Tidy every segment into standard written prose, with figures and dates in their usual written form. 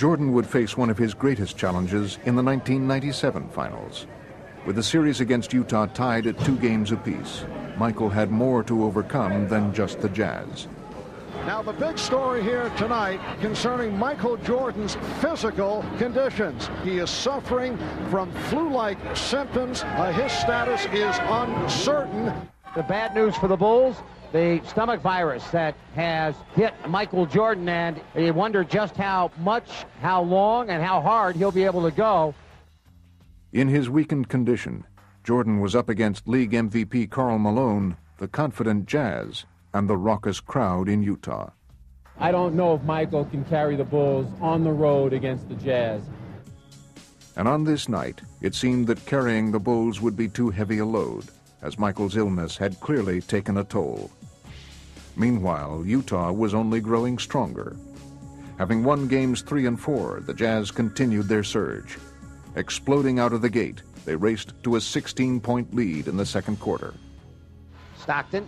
Jordan would face one of his greatest challenges in the 1997 finals. With the series against Utah tied at 2 games apiece, Michael had more to overcome than just the Jazz. Now the big story here tonight concerning Michael Jordan's physical conditions. He is suffering from flu-like symptoms. His status is uncertain. The bad news for the Bulls, the stomach virus that has hit Michael Jordan, and you wonder just how much, how long, and how hard he'll be able to go. In his weakened condition, Jordan was up against league MVP Karl Malone, the confident Jazz, and the raucous crowd in Utah. I don't know if Michael can carry the Bulls on the road against the Jazz. And on this night, it seemed that carrying the Bulls would be too heavy a load, as Michael's illness had clearly taken a toll. Meanwhile, Utah was only growing stronger. Having won games 3 and 4, the Jazz continued their surge. Exploding out of the gate, they raced to a 16-point lead in the second quarter. Stockton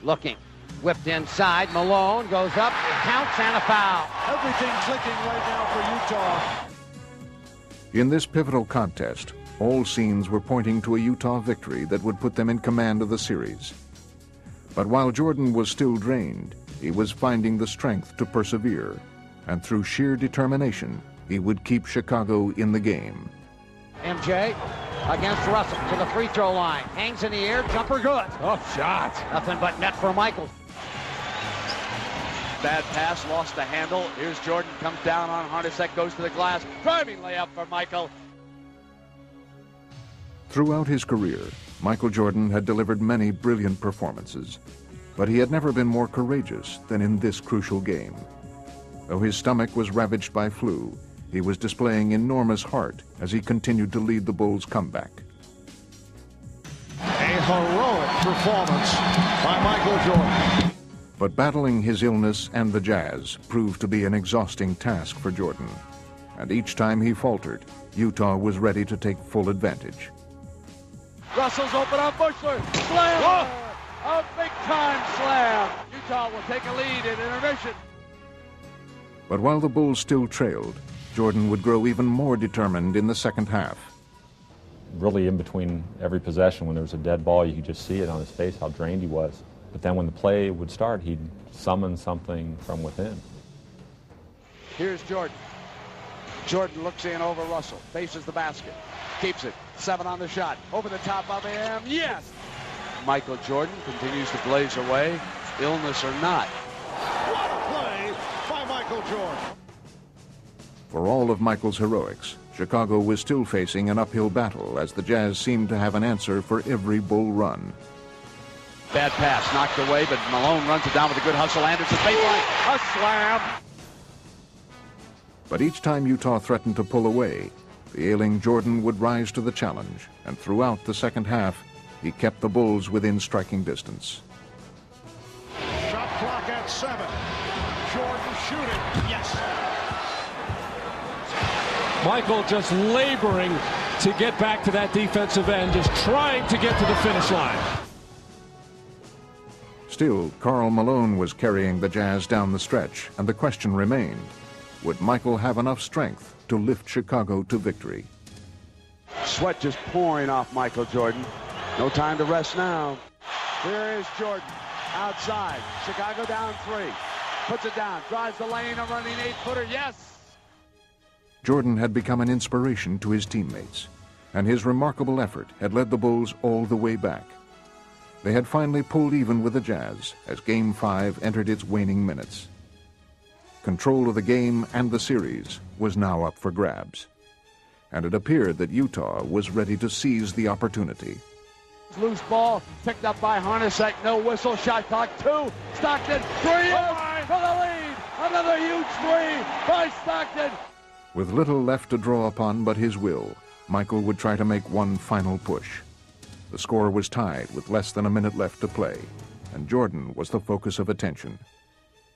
looking, whipped inside, Malone goes up, counts, and a foul. Everything clicking right now for Utah. In this pivotal contest, all signs were pointing to a Utah victory that would put them in command of the series. But while Jordan was still drained, he was finding the strength to persevere, and through sheer determination, he would keep Chicago in the game. MJ against Russell to the free throw line. Hangs in the air, jumper good. Oh, shot. Nothing but net for Michael. Bad pass, lost the handle. Here's Jordan, comes down on Hornacek, goes to the glass. Driving layup for Michael. Throughout his career, Michael Jordan had delivered many brilliant performances, but he had never been more courageous than in this crucial game. Though his stomach was ravaged by flu, he was displaying enormous heart as he continued to lead the Bulls' comeback. A heroic performance by Michael Jordan. But battling his illness and the Jazz proved to be an exhausting task for Jordan. And each time he faltered, Utah was ready to take full advantage. Russell's open on Bushler. Slam! A big-time slam. Utah will take a lead in intermission. But while the Bulls still trailed, Jordan would grow even more determined in the second half. Really in between every possession, when there was a dead ball, you could just see it on his face how drained he was. But then when the play would start, he'd summon something from within. Here's Jordan. Jordan looks in over Russell, faces the basket, keeps it, 7 on the shot, over the top of him, yes! Michael Jordan continues to blaze away, illness or not. What a play by Michael Jordan. For all of Michael's heroics, Chicago was still facing an uphill battle as the Jazz seemed to have an answer for every Bull run. Bad pass, knocked away, but Malone runs it down with a good hustle. Anderson baseline, a slam. But each time Utah threatened to pull away, the ailing Jordan would rise to the challenge, and throughout the second half, he kept the Bulls within striking distance. Shot clock at 7. Jordan shooting, yes. Michael just laboring to get back to that defensive end, just trying to get to the finish line. Still, Karl Malone was carrying the Jazz down the stretch, and the question remained, would Michael have enough strength to lift Chicago to victory? Sweat just pouring off Michael Jordan. No time to rest now. Here is Jordan, outside. Chicago down 3. Puts it down, drives the lane, a running 8-footer, yes! Jordan had become an inspiration to his teammates, and his remarkable effort had led the Bulls all the way back. They had finally pulled even with the Jazz as Game 5 entered its waning minutes. Control of the game and the series was now up for grabs, and it appeared that Utah was ready to seize the opportunity. Loose ball, picked up by Hornacek, no whistle, shot clock 2, Stockton, 3 for the lead, another huge 3 by Stockton. With little left to draw upon but his will, Michael would try to make one final push. The score was tied with less than a minute left to play, and Jordan was the focus of attention.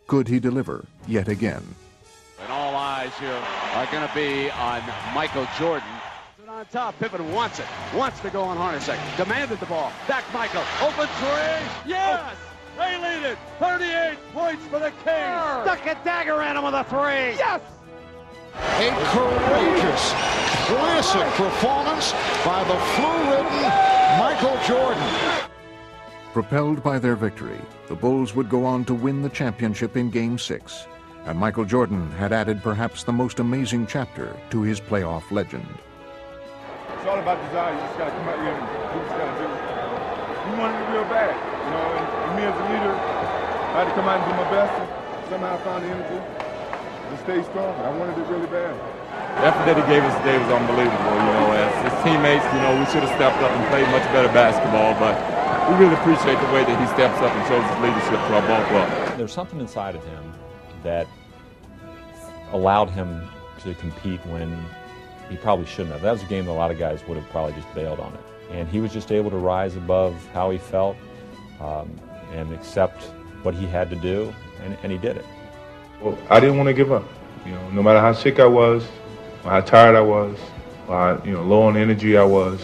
Could he deliver yet again? And all eyes here are going to be on Michael Jordan. On top, Pippen wants it, wants to go on Hornacek, demanded the ball, back Michael, open 3, yes! They lead it, 38 points for the Kings. Stuck a dagger in him with a 3. Yes! A courageous, classic performance by the flu-ridden Michael Jordan. Propelled by their victory, the Bulls would go on to win the championship in Game 6, and Michael Jordan had added perhaps the most amazing chapter to his playoff legend. It's all about desire. You just got to come out here and do what you got to do. You wanted it real bad, you know, and me as a leader, I had to come out and do my best, and somehow I found the energy to stay strong. I wanted it really bad. The effort that he gave us today was unbelievable, you know. As his teammates, you know, we should have stepped up and played much better basketball, but we really appreciate the way that he steps up and shows his leadership to our ball club. There's something inside of him that allowed him to compete when he probably shouldn't have. That was a game that a lot of guys would have probably just bailed on it. And he was just able to rise above how he felt and accept what he had to do, and he did it. Well, I didn't want to give up. You know, no matter how sick I was, or how tired I was, or how, you know, low on energy I was,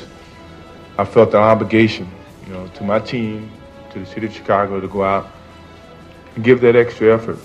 I felt an obligation, you know, to my team, to the city of Chicago, to go out and give that extra effort.